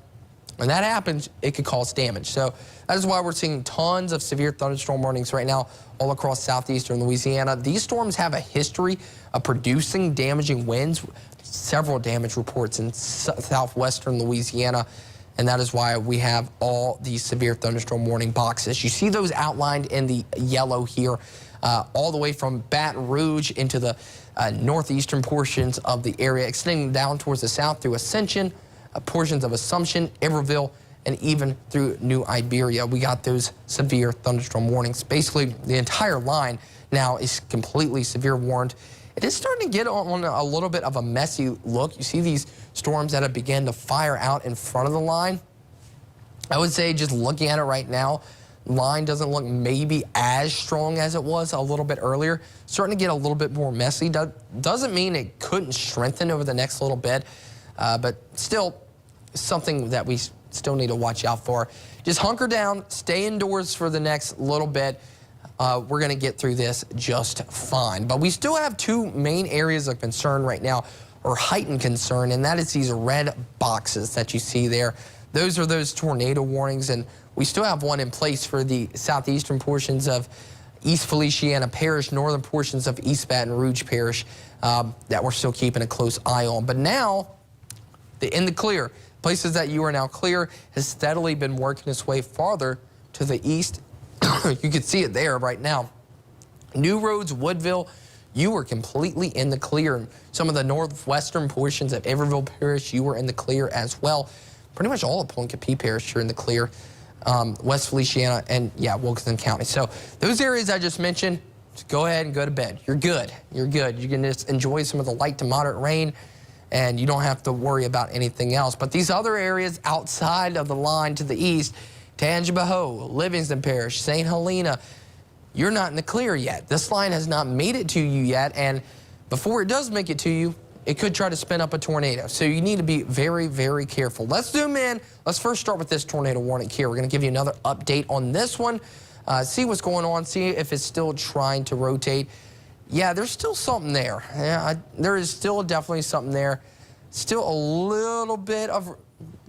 when that happens, it could cause damage. So that is why we're seeing tons of severe thunderstorm warnings right now all across southeastern Louisiana. These storms have a history of producing damaging winds, several damage reports in southwestern Louisiana, and that is why we have all these severe thunderstorm warning boxes. You see those outlined in the yellow here, all the way from Baton Rouge into the northeastern portions of the area, extending down towards the south through Ascension, portions of Assumption, Iberville, and even through New Iberia. We got those severe thunderstorm warnings. Basically, the entire line now is completely severe warned. It is starting to get on a little bit of a messy look. You see these storms that have begun to fire out in front of the line. I would say, just looking at it right now, line doesn't look maybe as strong as it was a little bit earlier. Starting to get a little bit more messy. Doesn't mean it couldn't strengthen over the next little bit, but still something that we still need to watch out for. Just hunker down, stay indoors for the next little bit. We're going to get through this just fine. But we still have two main areas of concern right now, or heightened concern, and that is these red boxes that you see there. Those are those tornado warnings, and we still have one in place for the southeastern portions of East Feliciana Parish, northern portions of East Baton Rouge Parish, that we're still keeping a close eye on. But now, in the clear, places that you are now clear, has steadily been working its way farther to the east. You can see it there right now. New Roads, Woodville, you were completely in the clear. Some of the northwestern portions of Iberville Parish, you were in the clear as well. Pretty much all of Pointe Coupee Parish, you're in the clear. West Feliciana, and yeah, Wilkinson County. So those areas I just mentioned, just go ahead and go to bed. You're good. You're good. You can just enjoy some of the light to moderate rain, and you don't have to worry about anything else. But these other areas outside of the line to the east, Tangipahoa, Livingston Parish, St. Helena, you're not in the clear yet. This line has not made it to you yet, and before it does make it to you, it could try to spin up a tornado. So you need to be very, very careful. Let's zoom in. Let's first start with this tornado warning here. We're going to give you another update on this one, see what's going on, see if it's still trying to rotate. Yeah, there's still something there. Yeah, there is still definitely something there. Still a little bit of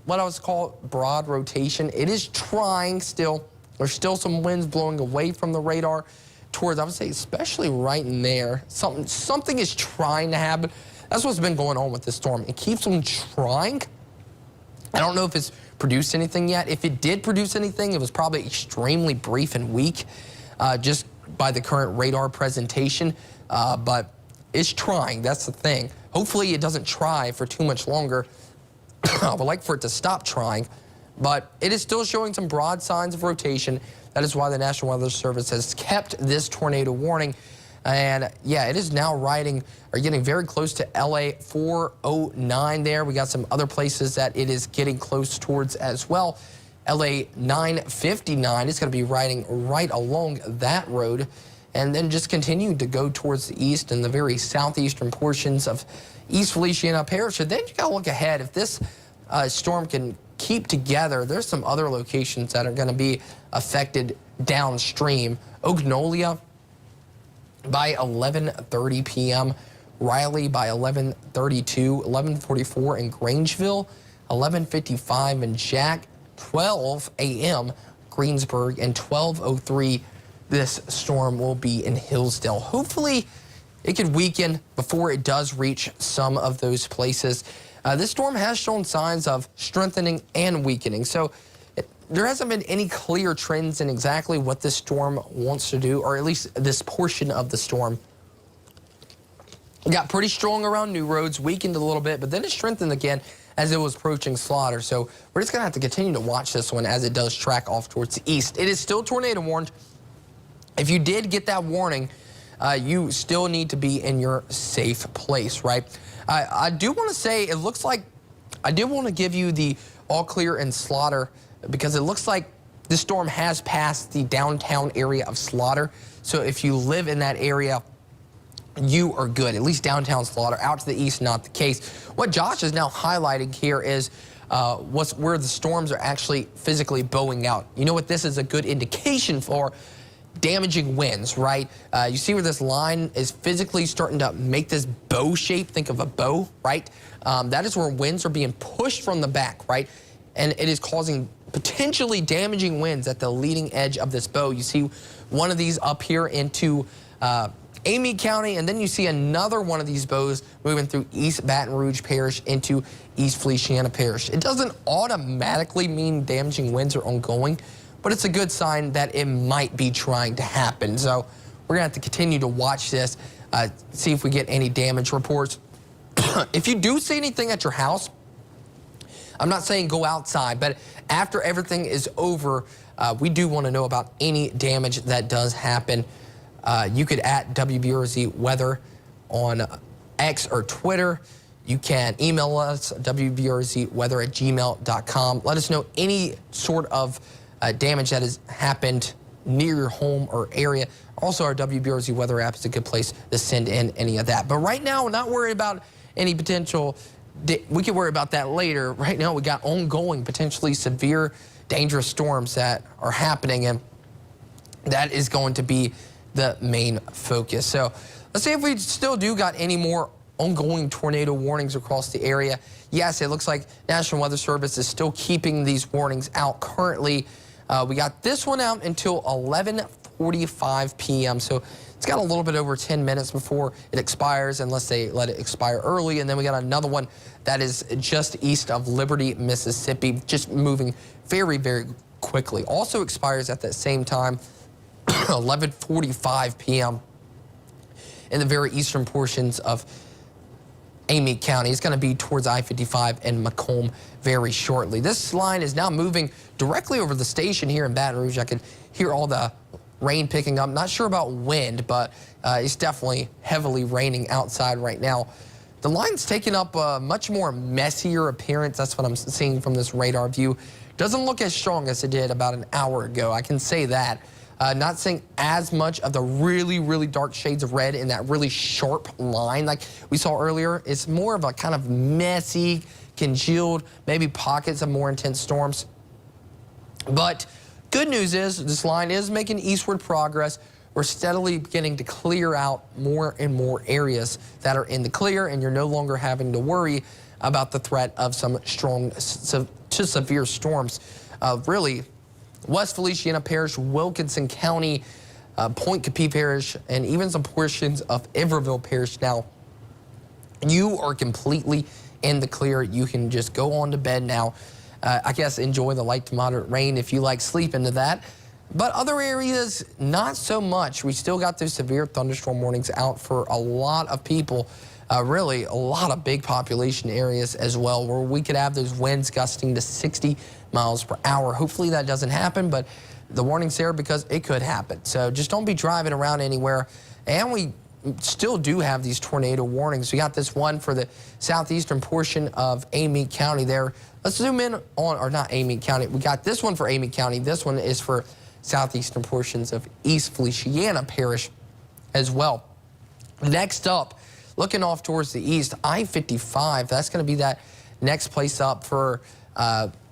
what I would call broad rotation. It is trying still. There's still some winds blowing away from the radar towards, I would say, especially right in there. Something is trying to happen. That's what's been going on with this storm. It keeps on trying. I don't know if it's produced anything yet. If it did produce anything, it was probably extremely brief and weak, just by the current radar presentation. But it's trying. That's the thing. Hopefully it doesn't try for too much longer. I would like for it to stop trying, but it is still showing some broad signs of rotation. That is why the National Weather Service has kept this tornado warning. And yeah, it is now riding or getting very close to LA 409 there. We got some other places that it is getting close towards as well. LA 959 is going to be riding right along that road, and then just continue to go towards the east and the very southeastern portions of East Feliciana Parish. So then you got to look ahead. If this storm can keep together, there's some other locations that are going to be affected downstream. Ognolia by 11:30 p.m., Riley by 11:32, 11:44 in Grangeville, 11:55 in Jack, 12 a.m. Greensburg, and 12:03 this storm will be in Hillsdale. Hopefully it could weaken before it does reach some of those places. This storm has shown signs of strengthening and weakening, so there hasn't been any clear trends in exactly what this storm wants to do, or at least this portion of the storm. got pretty strong around new roads, weakened a little bit, but then it strengthened again as it was approaching Slaughter. So we're just going to have to continue to watch this one as it does track off towards the east. It is still tornado warned. If you did get that warning, you still need to be in your safe place, right? I do want to say it looks like I did want to give you the all clear in Slaughter because it looks like this storm has passed the downtown area of Slaughter. So if you live in that area, you are good, at least downtown Slaughter. Out to the east, not the case. What Josh is now highlighting here is where the storms are actually physically bowing out. You know what this is a good indication for? Damaging winds, right? You see where this line is physically starting to make this bow shape. Think of a bow, right? That is where winds are being pushed from the back, right? And it is causing potentially damaging winds at the leading edge of this bow. You see one of these up here into Amite County, and then you see another one of these bows moving through East Baton Rouge Parish into East Feliciana Parish. It doesn't automatically mean damaging winds are ongoing, but it's a good sign that it might be trying to happen. So we're gonna have to continue to watch this, see if we get any damage reports. If you do see anything at your house, I'm not saying go outside, but after everything is over, we do want to know about any damage that does happen. You could at WBRZ Weather on X or Twitter. You can email us, wbrzweather@gmail.com. Let us know any sort of damage that has happened near your home or area. Also, our WBRZ Weather app is a good place to send in any of that. But right now, we're not worried about any potential. We can worry about that later. Right now, we got ongoing, potentially severe, dangerous storms that are happening, and that is going to be the main focus. So let's see if we still do got any more ongoing tornado warnings across the area. Yes, it looks like National Weather Service is still keeping these warnings out currently. We got this one out until 11:45 p.m. So it's got a little bit over 10 minutes before it expires, unless they let it expire early. And then we got another one that is just east of Liberty, Mississippi, just moving very, very quickly. Also expires at that same time, 11:45 p.m. in the very eastern portions of Amite County. It's going to be towards I-55 and Macomb very shortly. This line is now moving directly over the station here in Baton Rouge. I can hear all the rain picking up. Not sure about wind, but it's definitely heavily raining outside right now. The line's taking up a much more messier appearance. That's what I'm seeing from this radar view. Doesn't look as strong as it did about an hour ago. I can say that. Not seeing as much of the really, really dark shades of red in that really sharp line like we saw earlier. It's more of a kind of messy, congealed, maybe pockets of more intense storms. But good news is this line is making eastward progress. We're steadily beginning to clear out more and more areas that are in the clear, and you're no longer having to worry about the threat of some strong to severe storms. Really, West Feliciana Parish, Wilkinson County, Pointe Coupee Parish, and even some portions of Iberville Parish now, you are completely in the clear. You can just go on to bed now. I guess enjoy the light to moderate rain if you like sleep into that. But other areas, not so much. We still got those severe thunderstorm warnings out for a lot of people. Really, a lot of big population areas as well, where we could have those winds gusting to 60 miles per hour. Hopefully that doesn't happen, but the warning's there because it could happen. So just don't be driving around anywhere. And we still do have these tornado warnings. We got this one for the southeastern portion of Amite County there. Let's zoom in on, or not Amite County. We got this one for Amite County. This one is for southeastern portions of East Feliciana Parish as well. Next up, looking off towards the east, I-55, that's going to be that next place up for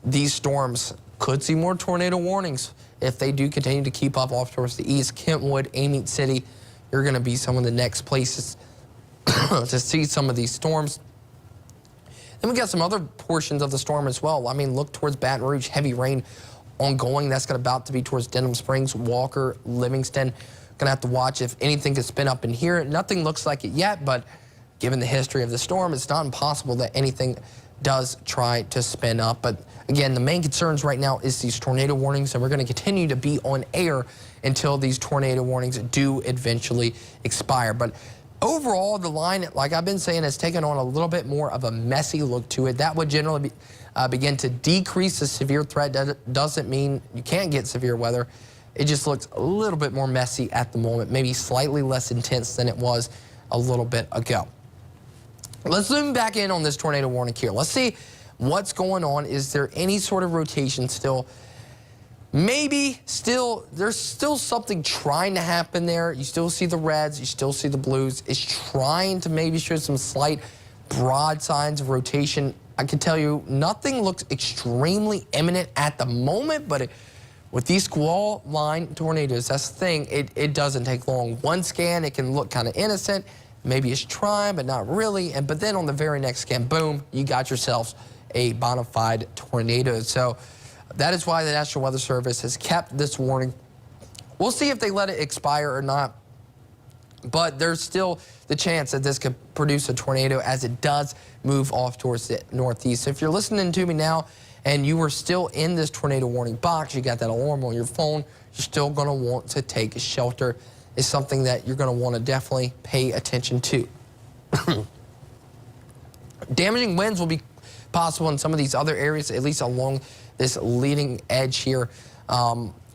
these storms. Could see more tornado warnings if they do continue to keep up off towards the east. Kentwood, Amite City, you're going to be some of the next places to see some of these storms. Then we got some other portions of the storm as well. I mean, look towards Baton Rouge, heavy rain ongoing. That's about to be towards Denham Springs, Walker, Livingston. Gonna have to watch if anything could spin up in here. Nothing looks like it yet, but given the history of the storm, it's not impossible that anything does try to spin up. But again, the main concerns right now is these tornado warnings, and we're gonna continue to be on air until these tornado warnings do eventually expire. But overall, the line, like I've been saying, has taken on a little bit more of a messy look to it. That would generally begin to decrease the severe threat. That doesn't mean you can't get severe weather. It just looks a little bit more messy at the moment, maybe slightly less intense than it was a little bit ago. Let's zoom back in on this tornado warning here. Let's see what's going on. Is there any sort of rotation still? Maybe still, there's still something trying to happen there. You still see the reds, you still see the blues. It's trying to maybe show some slight broad signs of rotation. I can tell you nothing looks extremely imminent at the moment, but with these squall line tornadoes, that's the thing, it doesn't take long. One scan, it can look kind of innocent. Maybe it's trying, but not really. But then on the very next scan, boom, you got yourselves a bona fide tornado. So that is why the National Weather Service has kept this warning. We'll see if they let it expire or not. But there's still the chance that this could produce a tornado as it does move off towards the northeast. So if you're listening to me now and you are still in this tornado warning box, you got that alarm on your phone, you're still going to want to take a shelter. Is something that you're going to want to definitely pay attention to. Damaging winds will be possible in some of these other areas, at least along this leading edge here,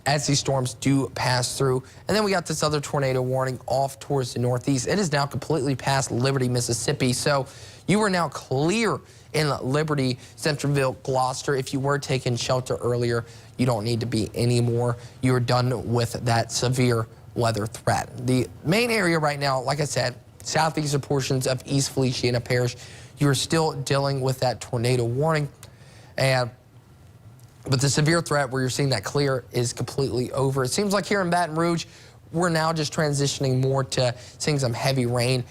as these storms do pass through. And then we got this other tornado warning off towards the northeast. It is now completely past Liberty, Mississippi. So you are now clear in Liberty, Centreville, Gloucester. If you were taking shelter earlier, you don't need to be anymore. You are done with that severe weather threat. The main area right now, like I said, southeastern portions of East Feliciana Parish, you're still dealing with that tornado warning. But the severe threat where you're seeing that clear is completely over. It seems like here in Baton Rouge, we're now just transitioning more to seeing some heavy rain.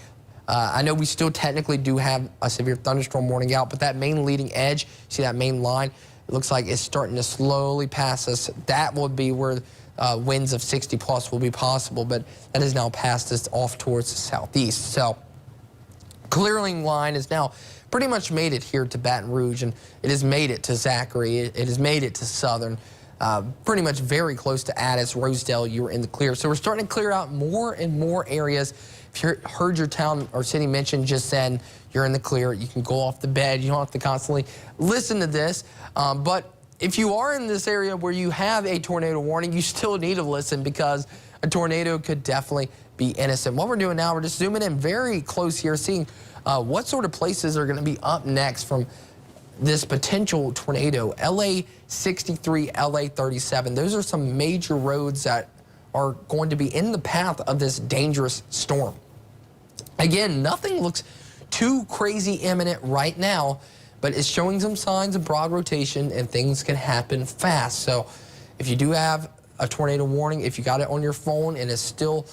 I know we still technically do have a severe thunderstorm warning out, but that main leading edge, see that main line, it looks like it's starting to slowly pass us. That will be where winds of 60 plus will be possible, but that has now passed us off towards the southeast. So clearing line is now pretty much made it here to Baton Rouge, and it has made it to Zachary. It has made it to Southern, pretty much very close to Addis, Rosedale. You were in the clear. So we're starting to clear out more and more areas. If you heard your town or city mentioned just then, you're in the clear. You can go off the bed. You don't have to constantly listen to this. But if you are in this area where you have a tornado warning, you still need to listen because a tornado could definitely be innocent. What we're doing now, we're just zooming in very close here, seeing what sort of places are going to be up next from this potential tornado. LA 63, LA 37. Those are some major roads that are going to be in the path of this dangerous storm. Again, nothing looks too crazy imminent right now, but it's showing some signs of broad rotation and things can happen fast. So if you do have a tornado warning, if you got it on your phone and it's still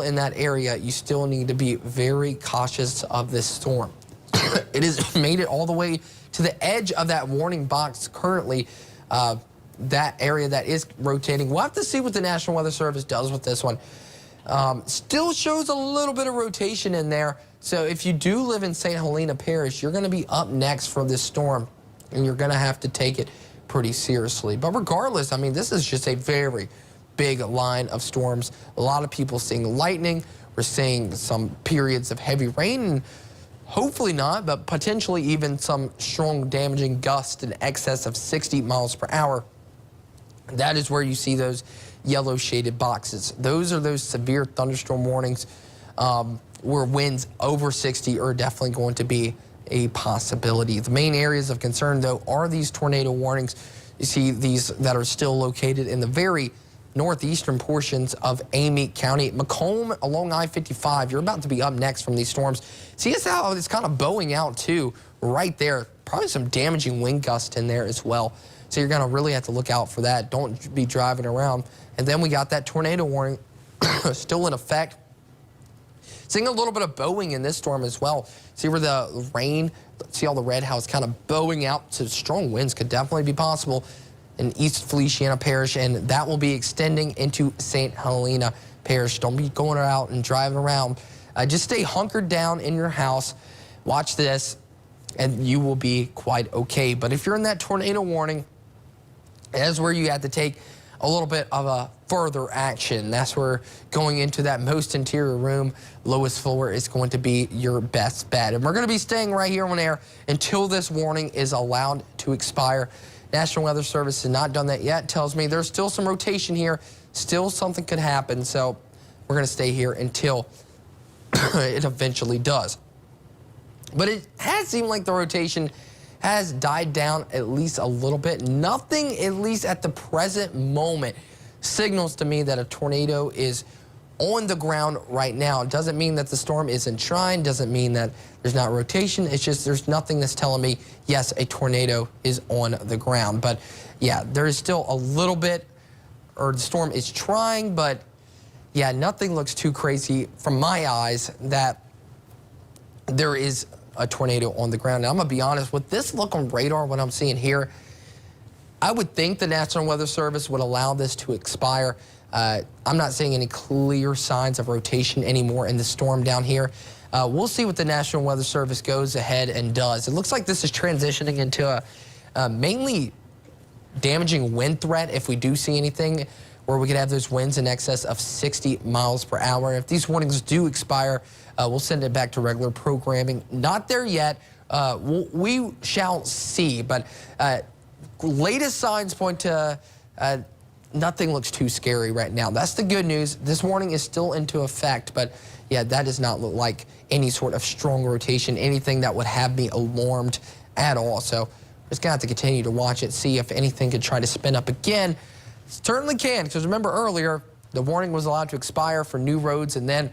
in that area, you still need to be very cautious of this storm. It has made it all the way to the edge of that warning box currently, that area that is rotating. We'll have to see what the National Weather Service does with this one. Still shows a little bit of rotation in there. So if you do live in St. Helena Parish, you're going to be up next for this storm, and you're going to have to take it pretty seriously. But regardless, I mean, this is just a very big line of storms. A lot of people seeing lightning. We're seeing some periods of heavy rain, and hopefully not, but potentially even some strong damaging gusts in excess of 60 miles per hour. That is where you see those yellow shaded boxes. Those are those severe thunderstorm warnings where winds over 60 are definitely going to be a possibility. The main areas of concern, though, are these tornado warnings. You see these that are still located in the very northeastern portions of Amite County. Macomb along I-55, you're about to be up next from these storms. See how it's kind of bowing out, too, right there. Probably some damaging wind gusts in there as well. So you're going to really have to look out for that. Don't be driving around. And then we got that tornado warning still in effect. Seeing a little bit of bowing in this storm as well. See where the rain, see all the red, how it's kind of bowing out. So strong winds could definitely be possible in East Feliciana Parish, and that will be extending into St. Helena Parish. Don't be going out and driving around. Just stay hunkered down in your house. Watch this, and you will be quite okay. But if you're in that tornado warning, that's where you have to take a little bit of a further action. That's where going into that most interior room, lowest floor, is going to be your best bet. And we're going to be staying right here on air until this warning is allowed to expire. National Weather Service has not done that yet. Tells me there's still some rotation here. Still something could happen. So we're going to stay here until it eventually does. But it has seemed like the rotation has died down at least a little bit. Nothing, at least at the present moment, signals to me that a tornado is on the ground right now. It doesn't mean that the storm isn't trying, doesn't mean that there's not rotation. It's just there's nothing that's telling me, yes, a tornado is on the ground. But yeah, there is still a little bit, or the storm is trying, but yeah, nothing looks too crazy from my eyes that there is a tornado on the ground. Now, I'm going to be honest, with this look on radar, what I'm seeing here, I would think the National Weather Service would allow this to expire. I'm not seeing any clear signs of rotation anymore in the storm down here. We'll see what the National Weather Service goes ahead and does. It looks like this is transitioning into a mainly damaging wind threat if we do see anything where we could have those winds in excess of 60 miles per hour. If these warnings do expire, we'll send it back to regular programming. Not there yet. We shall see. But latest signs point to nothing looks too scary right now. That's the good news. This warning is still into effect. But, yeah, that does not look like any sort of strong rotation, anything that would have me alarmed at all. So we're just going to have to continue to watch it, see if anything could try to spin up again. Certainly can, because remember earlier, the warning was allowed to expire for new roads, and then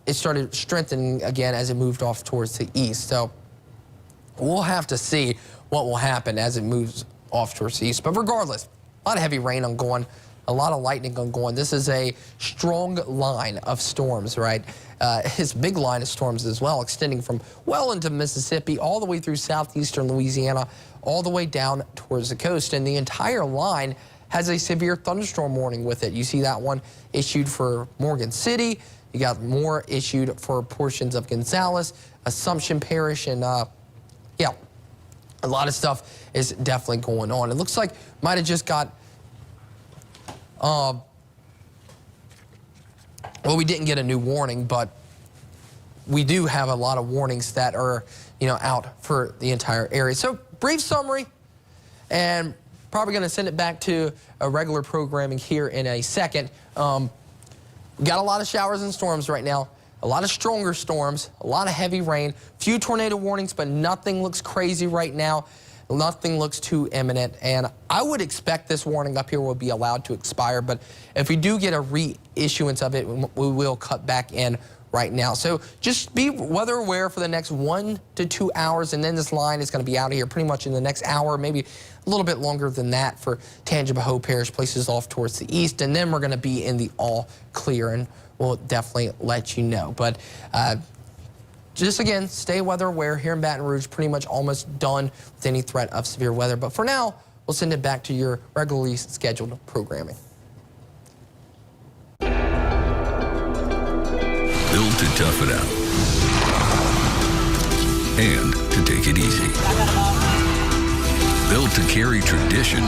it started strengthening again as it moved off towards the east. So we'll have to see what will happen as it moves off towards the east. But regardless, a lot of heavy rain ongoing, a lot of lightning ongoing. This is a strong line of storms, right? It's a big line of storms as well, extending from well into Mississippi, all the way through southeastern Louisiana, all the way down towards the coast. And the entire line has a severe thunderstorm warning with it. You see that one issued for Morgan City. You got more issued for portions of Gonzales, Assumption Parish, and yeah, a lot of stuff is definitely going on. It looks like might have just got, well, we didn't get a new warning, but we do have a lot of warnings that are, you know, out for the entire area. So brief summary, and probably going to send it back to a regular programming here in a second. We got a lot of showers and storms right now, a lot of stronger storms, a lot of heavy rain, few tornado warnings, but nothing looks crazy right now. Nothing looks too imminent, and I would expect this warning up here will be allowed to expire, but if we do get a reissuance of it, we will cut back in right now. So just be weather aware for the next 1 to 2 hours, and then this line is going to be out of here pretty much in the next hour, maybe a little bit longer than that for Tangipahoa Parish, places off towards the east, and then we're going to be in the all clear, and we'll definitely let you know. But just again, stay weather aware here in Baton Rouge, pretty much almost done with any threat of severe weather. But for now, we'll send it back to your regularly scheduled programming. Built to tough it out and to take it easy. Built to carry tradition